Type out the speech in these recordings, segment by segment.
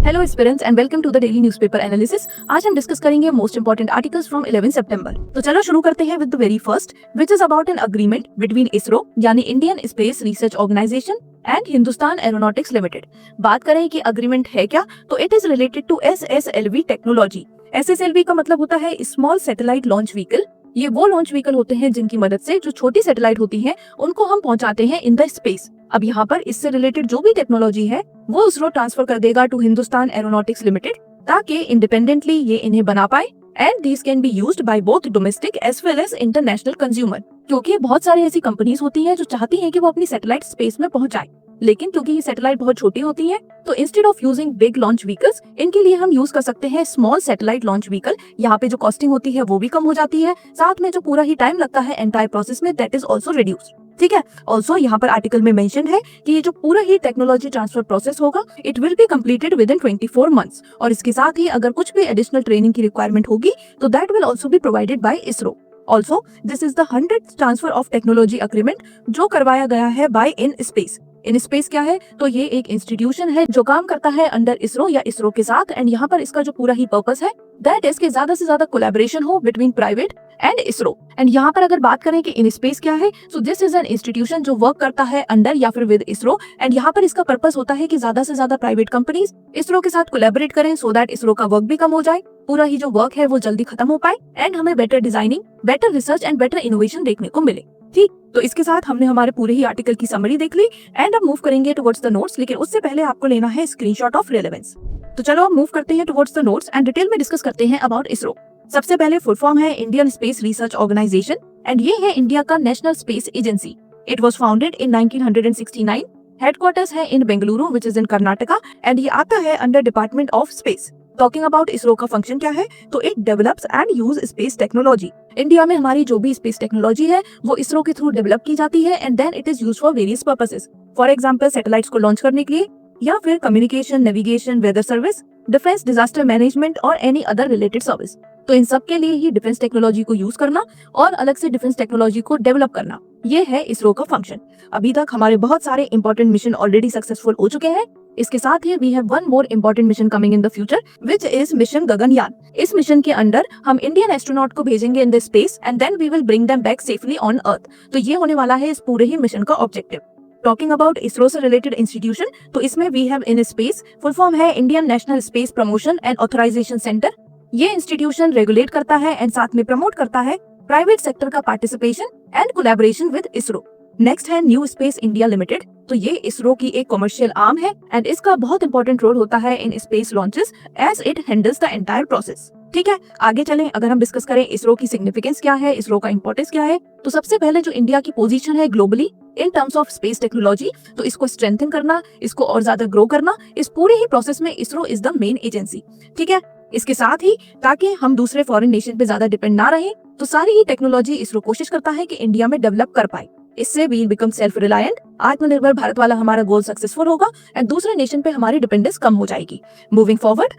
Hello aspirants and welcome to the daily newspaper analysis. आज हम discuss करेंगे most important articles from 11 सितंबर। तो चलो शुरू करते हैं with the very first, which is about an agreement between ISRO यानी Indian space research organisation and Hindustan aeronautics limited. बात करें कि अग्रीमेंट है क्या, तो it is related to SSLV technology. SSLV का मतलब होता है स्मॉल सैटेलाइट लॉन्च व्हीकल। ये वो लॉन्च व्हीकल होते हैं जिनकी मदद से जो छोटी सैटेलाइट होती हैं उनको हम पहुंचाते हैं इन द स्पेस। अब यहाँ पर इससे रिलेटेड जो भी टेक्नोलॉजी है वो इसरो ट्रांसफर कर देगा टू हिंदुस्तान एरोनॉटिक्स लिमिटेड, ताकि इंडिपेंडेंटली ये इन्हें बना पाए and these can be used by both domestic as well as international consumer. क्योंकि बहुत सारी ऐसी कंपनीज होती हैं जो चाहती हैं कि वो अपनी सैटेलाइट स्पेस में पहुंचाए, लेकिन क्योंकि ये सैटेलाइट बहुत छोटी होती हैं, तो instead of using big launch vehicles, इनके लिए हम यूज कर सकते हैं स्मॉल सैटेलाइट लॉन्च व्हीकल। यहाँ पे जो कॉस्टिंग होती है वो भी कम हो जाती है, साथ में जो पूरा ही टाइम लगता है एंटायर प्रोसेस में, दैट इज ऑल्सो रिड्यूस्ड। ठीक है। ऑल्सो यहाँ पर आर्टिकल में मेंशन है कि ये जो पूरा ही टेक्नोलॉजी ट्रांसफर प्रोसेस होगा, it will be completed with in 24 months. और इसके साथ ही अगर कुछ भी एडिशनल ट्रेनिंग की रिक्वायरमेंट होगी तो that will also be provided by ISRO. Also this is the 100th transfer of technology agreement जो करवाया गया है by in space. In space क्या है, तो ये एक इंस्टीट्यूशन है जो काम करता है अंडर इसरो या इसरो के साथ, एंड यहाँ पर इसका जो पूरा ही पर्पस है दैट इज कि ज्यादा से ज्यादा कोलैबोरेशन हो between private and ISRO. And यहाँ पर अगर बात करें कि इन स्पेस क्या है, so this is an institution जो वर्क करता है अंडर या फिर विद इसरो, एंड यहाँ पर इसका पर्पस होता है कि ज्यादा से ज्यादा प्राइवेट कंपनीज इसरो के साथ कोलैबोरेट करें सो दैट इसरो का वर्क भी कम हो जाए, पूरा ही जो वर्क है वो जल्दी खत्म हो पाए एंड हमें better designing, better research and better innovation देखने को मिले। ठीक, तो इसके साथ हमने हमारे पूरे ही आर्टिकल की समरी देख ली एंड अब मूव करेंगे टुवर्ड्स द नोट्स, लेकिन उससे पहले आपको लेना है स्क्रीनशॉट ऑफ रेलेवेंस। तो चलो अब मूव करते हैं towards the notes and detail में डिस्कस करते हैं अबाउट इसरो। सबसे पहले फुल फॉर्म है Indian space research organisation and ये है इंडिया का national space agency. It was founded in 1969। Headquarters है in Bengaluru which is in Karnataka and ये आता है under department of space. Talking about ISRO का फंक्शन क्या है, तो it develops and use space technology. India में हमारी जो भी स्पेस टेक्नोलॉजी है वो इसरो के थ्रू डेवलप की जाती है and then it is used for various purposes. For example satellites को लॉन्च करने के लिए, या फिर communication, navigation, weather service, defence, disaster management और एनी अदर रिलेटेड सर्विस। तो इन सब के लिए ही डिफेंस टेक्नोलॉजी को यूज करना और अलग से डिफेंस टेक्नोलॉजी को डेवलप करना, ये है इसरो का फंक्शन। अभी तक हमारे बहुत सारे इंपॉर्टेंट मिशन ऑलरेडी सक्सेसफुल हो चुके हैं। इसके साथ ही we have one more important mission coming in the future which is mission Gaganyaan. इस मिशन के अंडर हम इंडियन एस्ट्रोनॉट को भेजेंगे in the space and then we will bring them back safely on earth. तो ये होने वाला है इस पूरे ही मिशन का ऑब्जेक्टिव। टॉकिंग अबाउट इसरो से रिलेटेड इंस्टीट्यूशन, तो इसमें we have in space, full form है Indian national space promotion and authorization centre. ये इंस्टीट्यूशन रेगुलेट करता है एंड साथ में प्रमोट करता है प्राइवेट सेक्टर का participation and collaboration with ISRO. Next है न्यू स्पेस इंडिया लिमिटेड। तो ये इसरो की एक कमर्शियल आर्म है एंड इसका बहुत इंपॉर्टेंट रोल होता है in space launches as it handles the entire process. ठीक है, आगे चलें। अगर हम डिस्कस करें इसरो की सिग्निफिकेंस क्या है, इसरो का इंपॉर्टेंस क्या है, तो सबसे पहले जो इंडिया की पोजीशन है globally in terms of space technology, तो इसको स्ट्रेंथन करना, इसको और ज्यादा ग्रो करना, इस पूरे ही प्रोसेस में ISRO is the main agency. ठीक है, इसके साथ ही ताकि हम दूसरे फॉरेन नेशन पे ज्यादा डिपेंड ना रहे, तो सारी ही टेक्नोलॉजी इसरो कोशिश करता है कि इंडिया में डेवलप कर पाए। इससे वी बिकम सेल्फ रिलायंट, आत्मनिर्भर भारत वाला हमारा गोल सक्सेसफुल होगा एंड दूसरे नेशन पे हमारी डिपेंडेंस कम हो जाएगी। मूविंग फॉरवर्ड,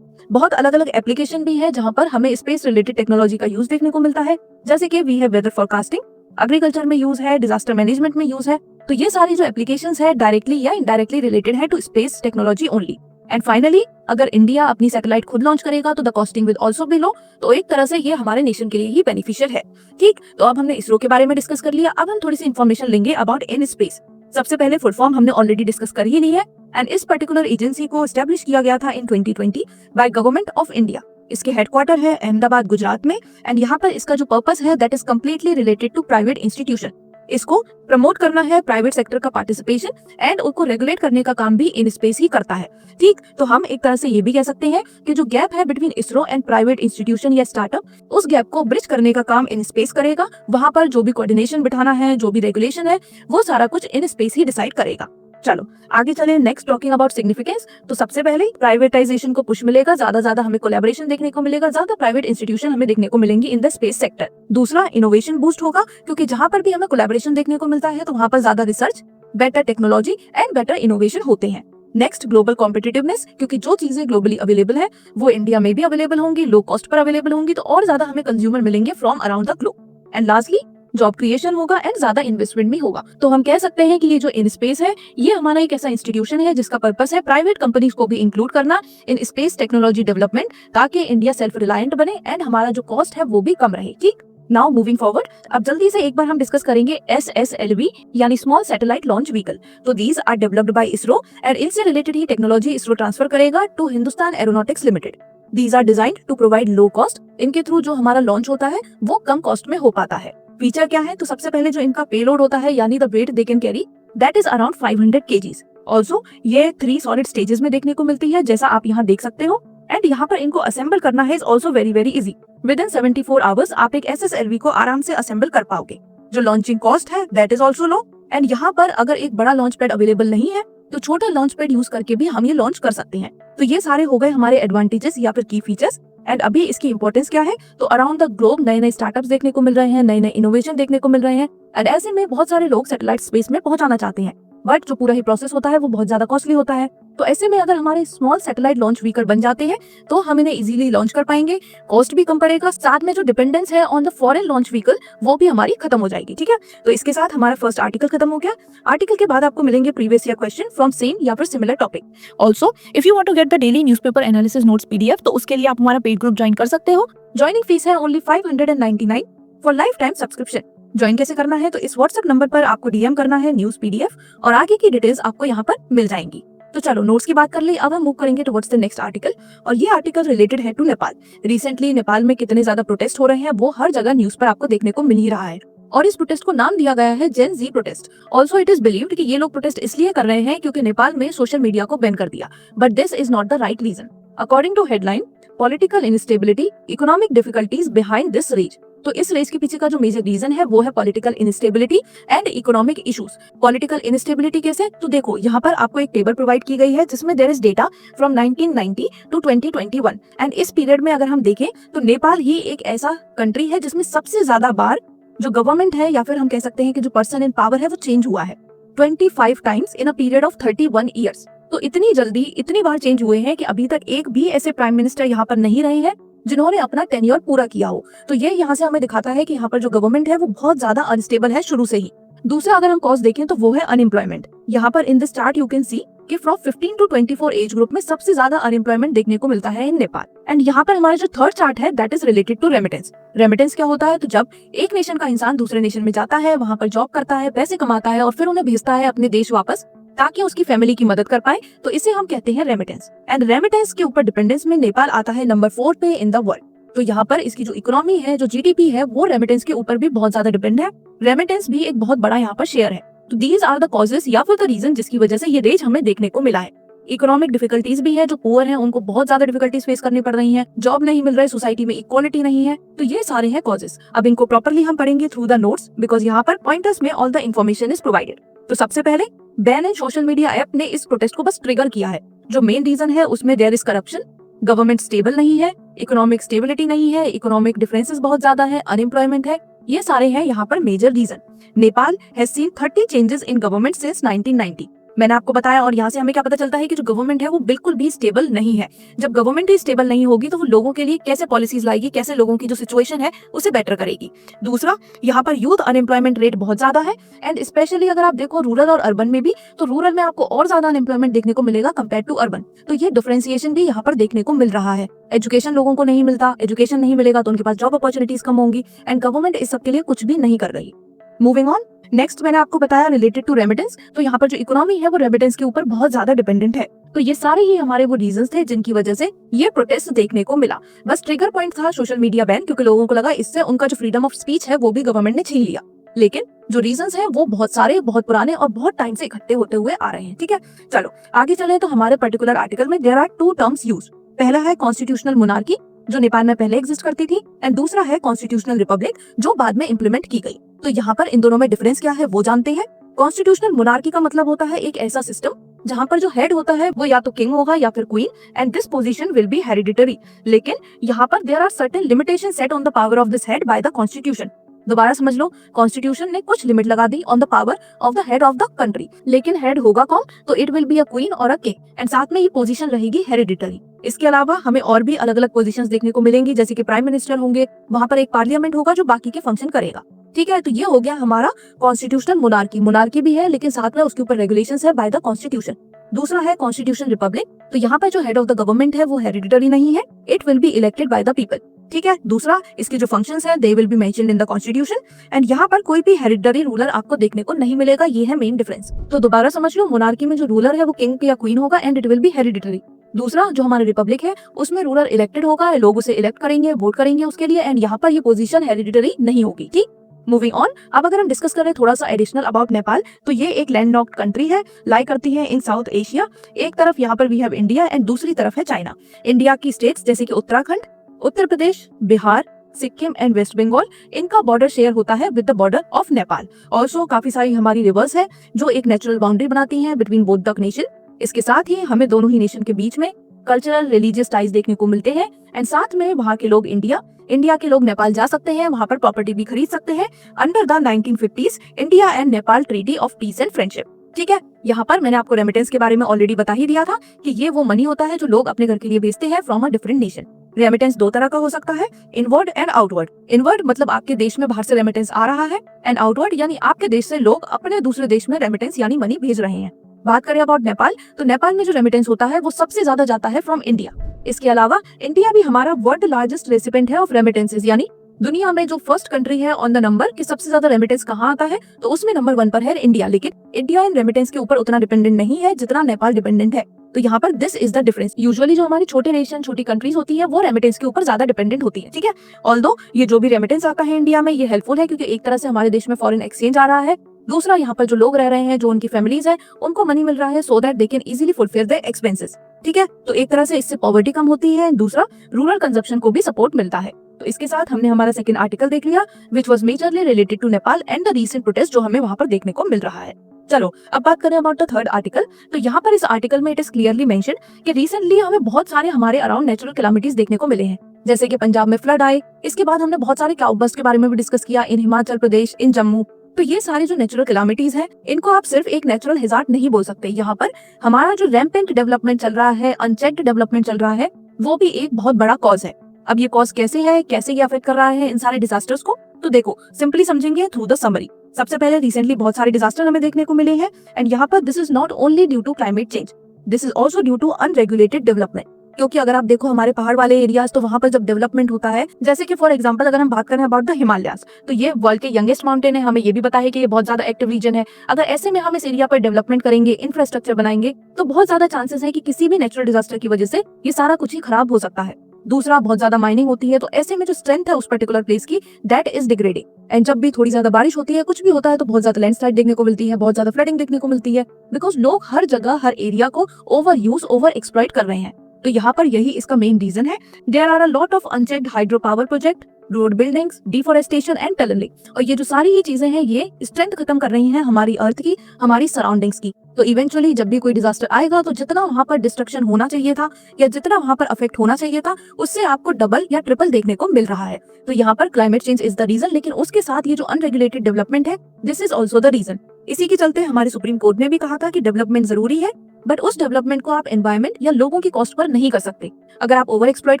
बहुत अलग अलग एप्लीकेशन भी है जहां पर हमें स्पेस रिलेटेड टेक्नोलॉजी का यूज देखने को मिलता है, जैसे कि we have weather forecasting, agriculture में यूज है, डिजास्टर मैनेजमेंट में यूज है। तो ये सारी जो एप्लीकेशंस है डायरेक्टली या इनडायरेक्टली रिलेटेड है to space technology only. And finally, अगर इंडिया अपनी सैटेलाइट खुद लॉन्च करेगा तो the costing will also be low, तो एक तरह से ये हमारे नेशन के लिए ही बेनिफिशियल है। ठीक, तो अब हमने इसरो के बारे में डिस्कस कर लिया, अब हम थोड़ी सी इन्फॉर्मेशन लेंगे अबाउट इन स्पेस। सबसे पहले फुल फॉर्म हमने ऑलरेडी डिस्कस कर ही ली है एंड इस पर्टिकुलर एजेंसी को एस्टैब्लिश किया गया था इन 2020 बाय गवर्नमेंट ऑफ इंडिया। इसके हेडक्वार्टर है अहमदाबाद, गुजरात में एंड यहाँ पर इसका जो पर्पस है that is completely related to private institution. इसको प्रमोट करना है प्राइवेट सेक्टर का पार्टिसिपेशन एंड उनको रेगुलेट करने का काम भी इन स्पेस ही करता है। ठीक, तो हम एक तरह से ये भी कह सकते हैं कि जो गैप है between ISRO and private institution या स्टार्टअप, उस गैप को ब्रिज करने का काम इन स्पेस करेगा। वहां पर जो भी कोऑर्डिनेशन बिठाना है, जो भी रेगुलेशन है, वो सारा कुछ इन स्पेस ही डिसाइड करेगा। चलो आगे चलें। नेक्स्ट टॉकिंग अबाउट सिग्निफिकेंस, तो सबसे पहले प्राइवेटाइजेशन को पुश मिलेगा, ज्यादा हमें कोलैबोरेशन देखने को मिलेगा, ज्यादा प्राइवेट इंस्टीट्यूशन हमें देखने को मिलेंगी इन द स्पेस सेक्टर। दूसरा, इनोवेशन बूस्ट होगा, क्योंकि जहां पर भी हमें कोलैबोरेशन देखने को मिलता है तो वहां पर ज्यादा research, better technology and better innovation होते हैं। नेक्स्ट, ग्लोबल कॉम्पिटिटिवनेस, क्योंकि जो चीजें ग्लोबली अवेलेबल है वो इंडिया में भी अवेलेबल होंगी, लो कॉस्ट पर अवेलेबल होंगी, तो और ज्यादा हमें कंज्यूमर मिलेंगे from around the globe. And lastly, job creation होगा एंड ज्यादा इन्वेस्टमेंट भी होगा। तो हम कह सकते हैं कि ये जो इन स्पेस है ये हमारा एक ऐसा इंस्टीट्यूशन है जिसका पर्पस है प्राइवेट कंपनीज को भी इंक्लूड करना इन स्पेस टेक्नोलॉजी डेवलपमेंट, ताकि इंडिया सेल्फ रिलायंट बने एंड हमारा जो कॉस्ट है वो भी कम रहे। ठीक, नाउ मूविंग फॉरवर्ड, अब जल्दी से एक बार हम डिस्कस करेंगे SSLV यानी स्मॉल सैटेलाइट लॉन्च व्हीकल। तो these are developed by ISRO and इनसे रिलेटेड ही टेक्नोलॉजी इसरो ट्रांसफर करेगा to Hindustan aeronautics Limited. These are designed to provide low cost, इनके थ्रू जो हमारा लॉन्च होता है वो कम कॉस्ट में हो पाता है। फीचर क्या है, तो सबसे पहले जो इनका पेलोड होता है यानी the weight they can carry that is around 500 kgs। Also ये 3 सॉलिड स्टेजेस में देखने को मिलती है जैसा आप यहाँ देख सकते हो, एंड यहाँ पर इनको असेंबल करना है is also very very easy. With in 74 hours आप एक SSLV को आराम से असेंबल कर पाओगे। जो लॉन्चिंग कॉस्ट है that is also low, and यहाँ पर अगर एक बड़ा लॉन्च पैड अवेलेबल नहीं है तो छोटा लॉन्च पैड यूज करके भी हम ये लॉन्च कर सकते हैं। तो ये सारे हो गए हमारे एडवांटेजेस या फिर की फीचर्स। एंड अभी इसकी इंपॉर्टेंस क्या है, तो अराउंड द ग्लोब नए नए स्टार्टअप्स देखने को मिल रहे हैं, नए नए इनोवेशन देखने को मिल रहे हैं, एंड ऐसे में बहुत सारे लोग सैटेलाइट स्पेस में पहुंचाना चाहते हैं, बट जो पूरा ही प्रोसेस होता है वो बहुत ज्यादा कॉस्टली होता है। तो ऐसे में अगर हमारे स्मॉल सैटेलाइट लॉन्च व्हीकल बन जाते हैं तो हम इन्हें इजीली लॉन्च कर पाएंगे, कॉस्ट भी कम पड़ेगा, साथ में जो डिपेंडेंस है on the foreign launch vehicle वो भी हमारी खत्म हो जाएगी। ठीक है, तो इसके साथ हमारा फर्स्ट आर्टिकल खत्म हो गया। आर्टिकल के बाद आपको मिलेंगे previous year question from same या फिर similar topic. Also if you want to get the daily newspaper analysis notes PDF, तो उसके लिए आप हमारा पेड ग्रुप ज्वाइन कर सकते हो। ज्वाइनिंग फीस है only 599 for life time subscription. Join कैसे करना है, तो इस व्हाट्सएप नंबर पर आपको DM करना है न्यूज PDF और आगे की डिटेल्स आपको यहाँ पर मिल जाएंगी। तो चलो नोट्स की बात कर ली, अब हम मूव करेंगे टुवर्ड्स द नेक्स्ट आर्टिकल, और ये आर्टिकल रिलेटेड है टू नेपाल। रिसेंटली नेपाल में कितने ज्यादा प्रोटेस्ट हो रहे हैं वो हर जगह न्यूज पर आपको देखने को मिल ही रहा है, और इस प्रोटेस्ट को नाम दिया गया है gen Z protest. Also it is believed कि ये लोग प्रोटेस्ट इसलिए कर रहे हैं क्योंकि नेपाल में सोशल मीडिया को बैन कर दिया, but this is not the right reason. According to headline, political instability, economic difficulties behind this rage. तो इस रेस के पीछे का जो मेजर रीजन है वो है political instability and economic issues. Political instability कैसे, तो देखो यहाँ पर आपको एक टेबल प्रोवाइड की गई है जिसमें there is data from 1990 to 2021, and इस पीरियड में अगर हम देखें तो नेपाल ही एक ऐसा कंट्री है जिसमें सबसे ज्यादा बार जो गवर्नमेंट है या फिर हम कह सकते हैं कि जो पर्सन इन पावर है वो चेंज हुआ है 25 times in a period of 31 years. तो इतनी जल्दी इतनी बार चेंज हुए हैं कि अभी तक एक भी ऐसे प्राइम मिनिस्टर यहाँ पर नहीं रहे हैं जिन्होंने अपना टेन्योर पूरा किया हो। तो ये यहाँ से हमें दिखाता है कि यहाँ पर जो गवर्नमेंट है वो बहुत ज्यादा अनस्टेबल है शुरू से ही। दूसरा अगर हम कॉज देखें तो वो है अनएम्प्लॉयमेंट। यहाँ पर in this chart you can see कि फ्रॉम 15 टू 24 एज ग्रुप में सबसे ज्यादा अनएम्प्लॉयमेंट देखने को मिलता है इन नेपाल। एंड यहाँ पर हमारा जो थर्ड चार्ट है that is related to remittance. Remittance क्या होता है, तो जब एक नेशन का इंसान दूसरे नेशन में जाता है, वहाँ पर जॉब करता है, पैसे कमाता है और फिर उन्हें भेजता है अपने देश वापस ताकि उसकी फैमिली की मदद कर पाए, तो इसे हम कहते हैं रेमिटेंस। एंड रेमिटेंस के ऊपर डिपेंडेंस में नेपाल आता है नंबर 4 पे इन द वर्ल्ड। तो यहाँ पर इसकी जो इकोनॉमी है, जो GDP है, वो रेमिटेंस के ऊपर भी बहुत ज्यादा डिपेंड है। रेमिटेंस भी एक बहुत बड़ा यहाँ पर शेयर है। तो दीज आर द कॉजेस या फिर द रीजन जिसकी वजह से ये रेंज हमें देखने को मिला है। इकोनॉमिक डिफिकल्टीज भी है, जो पुअर हैं उनको बहुत ज्यादा डिफिकल्टीज फेस करनी पड़ रही हैं, जॉब नहीं मिल रहा है, सोसाइटी में इक्वालिटी नहीं है, तो ये सारे हैं कॉजेस। अब इनको प्रॉपर्ली हम पढ़ेंगे थ्रू द नोट्स बिकॉज यहाँ पर पॉइंटर्स में all the information is provided. तो सबसे पहले ban and social media app ने इस प्रोटेस्ट को बस ट्रिगर किया है। जो मेन रीजन है उसमें there is corruption, government stable नहीं है, इकोनॉमिक स्टेबिलिटी नहीं है, इकोनॉमिक डिफरेंसेस बहुत ज्यादा है, अनएम्प्लॉयमेंट है, ये सारे हैं यहाँ पर major reason. Nepal has seen 30 changes in government since 1990। मैंने आपको बताया, और यहाँ से हमें क्या पता चलता है कि जो गवर्नमेंट है वो बिल्कुल भी स्टेबल नहीं है। जब गवर्नमेंट ही स्टेबल नहीं होगी तो वो लोगों के लिए कैसे पॉलिसीज लाएगी, कैसे लोगों की जो सिचुएशन है उसे बेटर करेगी। दूसरा, यहाँ पर यूथ अनएम्प्लॉयमेंट रेट बहुत ज्यादा है, एंड स्पेशली अगर आप देखो रूरल और अर्बन में भी, तो रूरल में आपको और ज्यादा अनएम्प्लॉयमेंट देखने को मिलेगा कंपेयर टू अर्बन। तो ये डिफरेंशिएशन भी यहाँ पर देखने को मिल रहा है। एजुकेशन लोगों को नहीं मिलता, एजुकेशन नहीं मिलेगा तो उनके पास जॉब अपॉर्चुनिटीज कम होंगी, एंड गवर्नमेंट इस सब के लिए कुछ भी नहीं कर रही। मूविंग ऑन, नेक्स्ट मैंने आपको बताया रिलेटेड टू रेमिटेंस। तो यहाँ पर जो इकोनॉमी है वो रेमिटेंस के ऊपर बहुत ज्यादा डिपेंडेंट है। तो ये सारे ही हमारे वो रीजंस थे जिनकी वजह से ये प्रोटेस्ट देखने को मिला। बस ट्रिगर पॉइंट था सोशल मीडिया बैन, क्योंकि लोगों को लगा इससे उनका जो फ्रीडम ऑफ स्पीच है वो भी गवर्नमेंट ने छीन लिया। लेकिन जो रीजंस हैं वो बहुत सारे, बहुत पुराने और बहुत टाइम से इकट्ठे होते हुए आ रहे हैं। ठीक है, चलो आगे चले। तो हमारे पर्टिकुलर आर्टिकल में देयर आर 2 टर्म्स यूज। पहला है कॉन्स्टिट्यूशनल मोनार्की जो नेपाल में पहले एग्जिस्ट करती थी, एंड दूसरा है कॉन्स्टिट्यूशनल रिपब्लिक जो बाद में इम्प्लीमेंट की गई। तो यहाँ पर इन दोनों में डिफरेंस क्या है वो जानते हैं। कॉन्स्टिट्यूशनल मोनार्की का मतलब होता है एक ऐसा सिस्टम जहाँ पर जो हेड होता है वो या तो किंग होगा या फिर queen, and this position will be hereditary. लेकिन यहाँ पर there are certain limitation set on the power of this head by the constitution. दोबारा समझ लो, कॉन्स्टिट्यूशन ने कुछ लिमिट लगा दी on the power of the head of the country. लेकिन हेड होगा कौन, तो it will be a queen और अ किंग, एंड साथ में ये पोजीशन रहेगी हेरिडिटरी। इसके अलावा हमें और भी अलग अलग पोजीशंस देखने को मिलेंगी, जैसे कि प्राइम मिनिस्टर होंगे, वहां पर एक पार्लियामेंट होगा जो बाकी के फंक्शन करेगा। ठीक है, तो ये हो गया हमारा कॉन्स्टिट्यूशनल मोनार्की। मोनार्की भी है लेकिन साथ में उसके ऊपर रेगुलेशंस है बाय द कॉन्स्टिट्यूशन। दूसरा है कॉन्स्टिट्यूशन रिपब्लिक। तो यहाँ पर जो हेड ऑफ द गवर्नमेंट है वो हेरिडिटरी नहीं है, it will be elected by the people. ठीक है, दूसरा इसके जो फंक्शंस है they will be mentioned in the constitution and यहाँ पर कोई भी हेरिडिटरी रूलर आपको देखने को नहीं मिलेगा। ये है मेन डिफरेंस। तो दोबारा समझ लो, मोनार्की में जो रूलर है वो किंग या क्वीन होगा and it will be hereditary. दूसरा जो हमारा रिपब्लिक है उसमें रूलर इलेक्टेड होगा, लोग उसे इलेक्ट करेंगे, वोट करेंगे उसके लिए एंड यहाँ पर ये पोजीशन हेरिडिटरी नहीं होगी। ठीक, मूविंग ऑन। अब अगर हम डिस्कस करें थोड़ा सा एडिशनल अबाउट नेपाल, तो ये एक लैंडलॉक्ड कंट्री है, लाई करती है इन साउथ एशिया। एक तरफ यहाँ पर वी हैव इंडिया एंड दूसरी तरफ है चाइना। इंडिया की स्टेट्स जैसे कि उत्तराखंड, उत्तर प्रदेश, बिहार, सिक्किम एंड वेस्ट बंगाल, इनका बॉर्डर शेयर होता है with the border of Nepal. Also काफी सारी हमारी रिवर्स है जो एक नेचुरल बाउंड्री बनाती हैं बिटवीन बोथ द नेशन। इसके साथ ही हमें दोनों ही नेशन के बीच में कल्चरल रिलीजियस टाइज देखने को मिलते हैं एंड साथ में वहाँ के लोग इंडिया के लोग नेपाल जा सकते हैं, वहाँ पर प्रॉपर्टी भी खरीद सकते हैं under the 1950s India and Nepal treaty of peace and friendship. ठीक है, यहाँ पर मैंने आपको रेमिटेंस के बारे में ऑलरेडी बता ही दिया था कि ये वो मनी होता है जो लोग अपने घर के लिए भेजते हैं from a different nation. Remittance दो तरह का हो सकता है, इनवर्ड एंड आउटवर्ड। इनवर्ड मतलब आपके देश में बाहर से रेमिटेंस आ रहा है एंड आउटवर्ड यानी आपके देश से लोग अपने दूसरे देश में रेमिटेंस यानी मनी भेज रहे हैं। बात करें अबाउट नेपाल, तो नेपाल में जो रेमिटेंस होता है वो सबसे ज्यादा जाता है फ्रॉम इंडिया। इसके अलावा इंडिया भी हमारा वर्ल्ड लार्जेस्ट रेसिपेंट है ऑफ रेमिटेंसेस, यानी दुनिया में जो फर्स्ट कंट्री है ऑन द नंबर कि सबसे ज्यादा रेमिटेंस कहाँ आता है, तो उसमें नंबर 1 पर है इंडिया। लेकिन इंडिया इन रेमिटेंस के ऊपर उतना डिपेंडेंट नहीं है जितना नेपाल डिपेंडेंट है। तो यहाँ पर this is the difference. Usually जो हमारी छोटे नेशन, छोटी कंट्रीज होती है वो रेमिटेंस के ऊपर ज्यादा डिपेंडेंट होती है। ठीक है, ऑल्दो ये जो भी रेमिटेंस आता है इंडिया में ये हेल्पफुल है क्योंकि एक तरह से हमारे देश में फॉरेन एक्सचेंज आ रहा है। दूसरा, यहाँ पर जो लोग रह रहे हैं, जो उनकी फैमिलीज है, उनको मनी मिल रहा है so that they can easily fulfil there expenses. ठीक है, तो एक तरह से इससे पॉवर्टी कम होती है। दूसरा, रूरल कंजप्शन को भी सपोर्ट मिलता है। तो इसके साथ हमने हमारा सेकंड आर्टिकल देख लिया which was majorly related to Nepal and the recent protest जो हमें वहां पर देखने को मिल रहा है। चलो अब बात करें अबाउट द थर्ड आर्टिकल। तो यहाँ पर इस आर्टिकल में इट इज क्लियरली मेंशन कि रिसेंटली हमें बहुत सारे हमारे अराउंड नेचुरल कैलामिटीज देखने को मिले हैं, जैसे कि पंजाब में फ्लड आए। इसके बाद हमने बहुत सारे क्लाउड बर्स्ट के बारे में भी डिस्कस किया इन हिमाचल प्रदेश, इन जम्मू। तो ये सारे जो नेचुरल कैलामिटीज हैं इनको आप सिर्फ एक नेचुरल हैजार्ड नहीं बोल सकते। यहाँ पर हमारा जो रैम्पेंट डेवलपमेंट चल रहा है, अनचेक्ड डेवलपमेंट चल रहा है, वो भी एक बहुत बड़ा कॉज है। अब ये कॉज कैसे है, कैसे ये अफेक्ट कर रहा है इन सारे डिजास्टर्स को, तो देखो सिंपली समझेंगे थ्रू द समरी। सबसे पहले रिसेंटली बहुत सारे डिजास्टर हमें देखने को मिले हैं एंड यहाँ पर this is not only due to climate change, this is also due to unregulated development. क्योंकि अगर आप देखो हमारे पहाड़ वाले एरियाज, तो वहाँ पर जब डेवलपमेंट होता है, जैसे कि फॉर एग्जांपल अगर हम बात करें अबाउट द हिमालयाज, तो ये वर्ल्ड के यंगेस्ट माउंटेन है। हमें ये भी पता है कि ये बहुत ज्यादा एक्टिव रीजन है। अगर ऐसे में हम इस एरिया पर डेवलपमेंट करेंगे, इंफ्रास्ट्रक्चर बनाएंगे, तो बहुत ज्यादा चांसेस है कि किसी भी नेचुरल डिजास्टर की वजह से ये सारा कुछ ही खराब हो सकता है। दूसरा, बहुत ज्यादा माइनिंग होती है, तो ऐसे में जो स्ट्रेंथ है उस पर्टिकुलर प्लेस की दैट इज डिग्रेडिंग। एंड जब भी थोड़ी ज्यादा बारिश होती है, कुछ भी होता है, तो बहुत ज्यादा लैंडस्लाइड देखने को मिलती है, बहुत ज्यादा फ्लडिंग देखने को मिलती है, बिकॉज लोग हर जगह हर एरिया को ओवर यूज, ओवर एक्सप्लॉइट कर रहे हैं। तो यहाँ पर यही इसका मेन रीजन है। There are a lot of unchecked hydro power project, road buildings, deforestation and tunnelling. और ये जो सारी ही चीजें हैं ये स्ट्रेंथ खत्म कर रही हैं हमारी अर्थ की, हमारी सराउंडिंग्स की। तो इवेंचुअली जब भी कोई डिजास्टर आएगा, तो जितना वहां पर डिस्ट्रक्शन होना चाहिए था या जितना वहां पर अफेक्ट होना चाहिए था, उससे आपको डबल या ट्रिपल देखने को मिल रहा है। तो यहाँ पर climate change is the reason, लेकिन उसके साथ ये जो अनरेगुलेटेड डेवलपमेंट है, this is also the reason. इसी के चलते हमारे सुप्रीम कोर्ट ने भी कहा था कि डेवलपमेंट जरूरी है, बट उस डेवलपमेंट को आप एनवायरमेंट या लोगों की कॉस्ट पर नहीं कर सकते। अगर आप ओवर एक्सप्लॉइट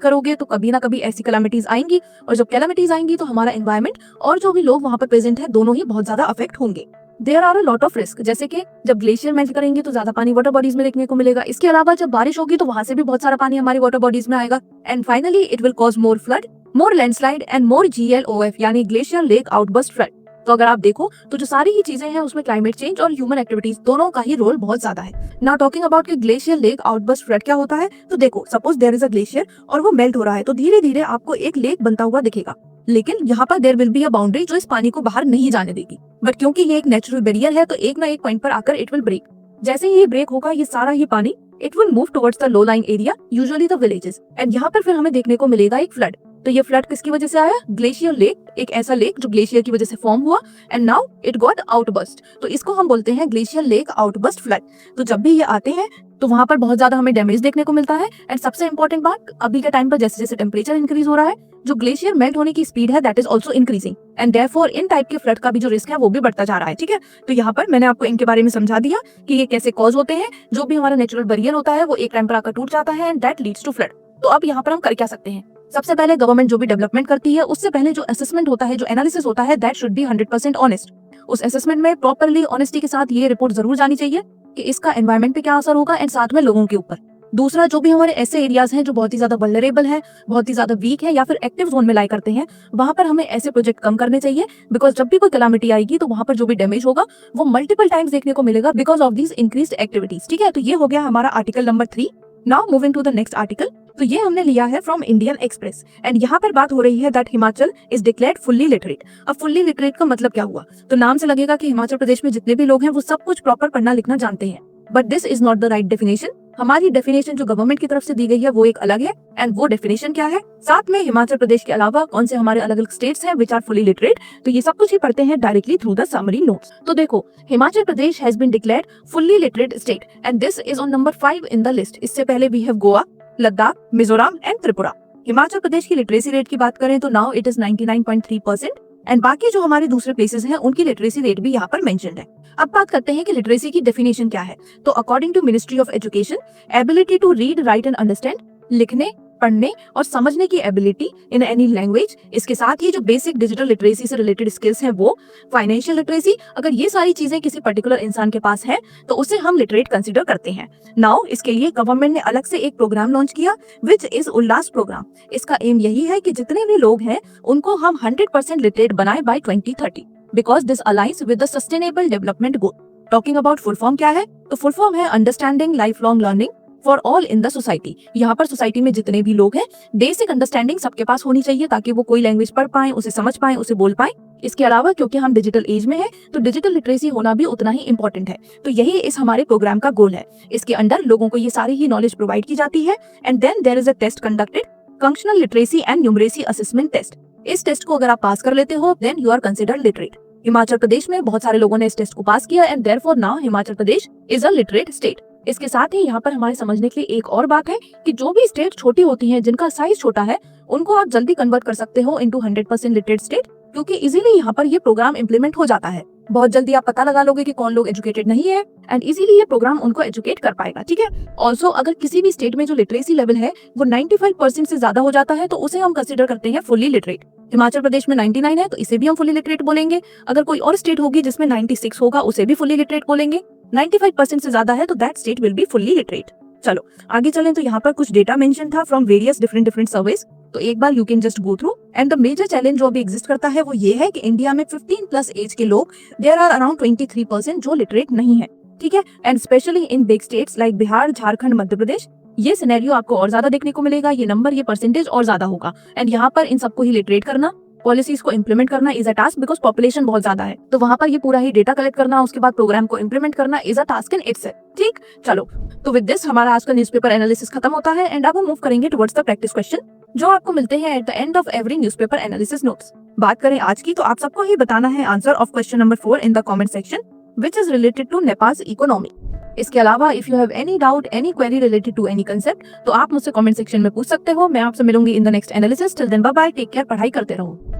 करोगे तो कभी ना कभी ऐसी कैलामिटीज आएंगी, और जब कैलामिटीज आएंगी तो हमारा एनवायरमेंट और जो भी लोग वहां पर प्रेजेंट है, दोनों ही बहुत ज्यादा अफेक्ट होंगे। There are a lot of risk, जैसे कि जब ग्लेशियर मेल्ट करेंगे तो ज्यादा पानी वाटर बॉडीज में देखने को मिलेगा। इसके अलावा जब बारिश होगी तो वहां से भी बहुत सारा पानी हमारी वाटर बॉडीज में आएगा। And finally it will cause more flood, more landslide and more GLOF यानी ग्लेशियर लेक आउटबर्स्ट फ्लड। तो अगर आप देखो तो जो सारी ही चीजें हैं उसमें क्लाइमेट चेंज और ह्यूमन एक्टिविटीज दोनों का ही रोल बहुत ज्यादा है। नाउ टॉकिंग अबाउट कि ग्लेशियर लेक आउटबर्स्ट फ्लड क्या होता है, तो देखो suppose there is a glacier और वो मेल्ट हो रहा है, तो धीरे धीरे आपको एक लेक बनता हुआ दिखेगा। लेकिन यहाँ पर there will be a boundary जो इस पानी को बाहर नहीं जाने देगी। बट क्योंकि ये एक नेचुरल बैरियर है, तो एक ना एक पॉइंट पर आकर इट विल ब्रेक। जैसे ही ये ब्रेक होगा, ये सारा ही पानी it will move towards the low lying area, usually the villages. And यहाँ पर फिर हमें देखने को मिलेगा एक फ्लड। तो ये फ्लड किसकी वजह से आया? ग्लेशियर लेक, एक ऐसा लेक जो ग्लेशियर की वजह से फॉर्म हुआ and now it got outburst. तो इसको हम बोलते हैं ग्लेशियर लेक आउटबर्स्ट फ्लड। तो जब भी ये आते हैं तो वहां पर बहुत ज्यादा हमें डैमेज देखने को मिलता है। एंड सबसे इंपॉर्टेंट बात, अभी के टाइम पर जैसे जैसे टेम्परेचर इंक्रीज हो रहा है, जो ग्लेशियर मेल्ट होने की स्पीड है that is also increasing and therefore in type के फ्लड का भी जो रिस्क है वो भी बढ़ता जा रहा है। ठीक है, तो यहाँ पर मैंने आपको इनके बारे में समझा दिया कि ये कैसे कॉज होते हैं। जो भी हमारा नेचुरल बैरियर होता है वो एक टाइम पर आकर टूट जाता है and that leads to flood. तो अब यहाँ पर हम कर क्या सकते हैं? सबसे पहले गवर्नमेंट जो भी डेवलपमेंट करती है उससे पहले जो असेसमेंट होता है, जो एनालिसिस होता है, दैट शुड बी 100% ऑनेस्ट। उस असेसमेंट में प्रॉपरली ऑनेस्टी के साथ ये रिपोर्ट जरूर जानी चाहिए कि इसका एनवायरमेंट पे क्या असर होगा एंड साथ में लोगों के ऊपर। दूसरा, जो भी हमारे ऐसे एरियाज हैं जो बहुत ही ज्यादा वल्नरेबल हैं, बहुत ही ज्यादा वीक है या फिर एक्टिव जोन में लाई करते हैं, वहां पर हमें ऐसे प्रोजेक्ट कम करने चाहिए, बिकॉज जब भी कोई कैलामिटी आएगी तो वहां पर जो भी डैमेज होगा वो मल्टीपल टाइम्स देखने को मिलेगा because of these increased activities. ठीक है, तो ये हो गया हमारा article number 3। Now moving to the next article. तो ये हमने लिया है फ्रॉम इंडियन एक्सप्रेस एंड यहाँ पर बात हो रही है that Himachal is declared fully literate. अब फुल्ली लिटरेट का मतलब क्या हुआ? तो नाम से लगेगा कि हिमाचल प्रदेश में जितने भी लोग हैं वो सब कुछ प्रॉपर पढ़ना लिखना जानते हैं, but this is not the right definition. हमारी डेफिनेशन जो गवर्नमेंट की तरफ से दी गई है वो एक अलग है एंड वो डेफिनेशन क्या है, साथ में हिमाचल प्रदेश के अलावा कौन से हमारे अलग अलग स्टेट्स हैं विच आर फुली लिटरेट, तो ये सब कुछ ही पढ़ते हैं directly through the summary notes. तो देखो, Himachal Pradesh has been declared fully literate state and this is on number 5 in the list. इससे पहले we have Goa, Ladakh, Mizoram and Tripura. Himachal Pradesh की लिटरेसी रेट की बात करें तो नाउ इट इज 99.3% एंड बाकी जो हमारे दूसरे प्लेसेस हैं उनकी लिटरेसी रेट भी यहाँ पर मेंशन्ड है। अब बात करते हैं कि लिटरेसी की डेफिनेशन क्या है। तो according to ministry of education, ability to read, write and understand, लिखने, पढ़ने और समझने की एबिलिटी इन एनी लैंग्वेज। इसके साथ ही जो बेसिक डिजिटल लिटरेसी से रिलेटेड स्किल्स हैं वो, फाइनेंशियल लिटरेसी, अगर ये सारी चीजें किसी पर्टिकुलर इंसान के पास है तो उसे हम लिटरेट कंसिडर करते हैं। नाउ इसके लिए गवर्नमेंट ने अलग से एक प्रोग्राम लॉन्च किया विच इज उल्लास प्रोग्राम। इसका एम यही है कि जितने भी लोग हैं उनको हम 100% लिटरेट बनाए by 2030 because this alliance with the sustainable development goal. Talking about full form क्या है, तो फुल फॉर्म है understanding lifelong learning for all in the society. यहाँ पर सोसाइटी में जितने भी लोग हैं बेसिक अंडरस्टैंडिंग सबके पास होनी चाहिए ताकि वो कोई लैंग्वेज पढ़ पाए, उसे समझ पाए, उसे बोल पाए। इसके अलावा क्योंकि हम डिजिटल एज में है तो डिजिटल लिटरेसी होना भी उतना ही इंपॉर्टेंट है। तो यही इस हमारे प्रोग्राम का गोल है। इसके अंडर लोगों को ये सारी ही नॉलेज प्रोवाइड की जाती है and then there is a test conducted, functional literacy and numeracy assessment test. इस टेस्ट को अगर आप पास कर लेते हो then you are considered literate. Himachal Pradesh में बहुत सारे लोगों ने इस टेस्ट को पास किया and therefore now Himachal Pradesh is a literate state. इसके साथ ही यहाँ पर हमारे समझने के लिए एक और बात है कि जो भी स्टेट छोटी होती हैं, जिनका साइज छोटा है, उनको आप जल्दी कन्वर्ट कर सकते हो इनटू 100% लिटरेट स्टेट, क्योंकि इजीली यहाँ पर ये प्रोग्राम इम्प्लीमेंट हो जाता है। बहुत जल्दी आप पता लगा लोगे कि कौन लोग एजुकेटेड नहीं है एंड इजीली ये प्रोग्राम उनको एजुकेट कर पाएगा। ठीक है, ऑल्सो अगर किसी भी स्टेट में जो लिटरेसी लेवल है वो 95% से ज्यादा हो जाता है तो उसे हम कंसिडर करते हैं फुल्ली लिटरेट। हिमाचल प्रदेश में 99 है तो इसे भी हम फुल्ली लिटरेट बोलेंगे। अगर कोई और स्टेट होगी जिसमें 96 होगा उसे भी फुल्ली लिटरेट बोलेंगे। 95% से ज्यादा है तो that state will be fully literate. चलो आगे चलें तो यहाँ पर कुछ डेटा मेंशन था फ्रॉम वेरियस डिफरेंट सर्वेज, तो एक बार you can just go through. And the major challenge जो अभी एग्जिस्ट करता है वो ये है कि इंडिया में 15+ एज के लोग देयर आर अराउंड 23% जो लिटरेट नहीं है। ठीक है, and specially in big states like Bihar, Jharkhand, Madhya Pradesh ये सिनेरियो आपको और ज्यादा देखने को मिलेगा। ये नंबर, ये परसेंटेज और ज्यादा होगा एंड यहाँ पर इन सबको ही लिटरेट करना, पॉलिसीज को इंप्लीमेंट करना is a task because population बहुत ज्यादा है। तो वहां पर ये पूरा ही डेटा कलेक्ट करना, उसके बाद प्रोग्राम को इंप्लीमेंट करना is a task in itself. ठीक, चलो तो विद दिस हमारा आज का न्यूज़पेपर एनालिसिस खत्म होता है एंड अब हम मूव करेंगे टुवर्ड्स द प्रैक्टिस क्वेश्चन जो आपको मिलते हैं at the end of every newspaper analysis notes. बात करें आज की तो आप सबको ही बताना है answer of question number 4 in the comment section which is related to Nepal's economy. इसके अलावा if you have any doubt, any query related to any concept तो आप मुझसे कमेंट सेक्शन में पूछ सकते हो। मैं आपसे मिलूंगी in the next analysis. Till then bye bye, take care, पढ़ाई करते रहो।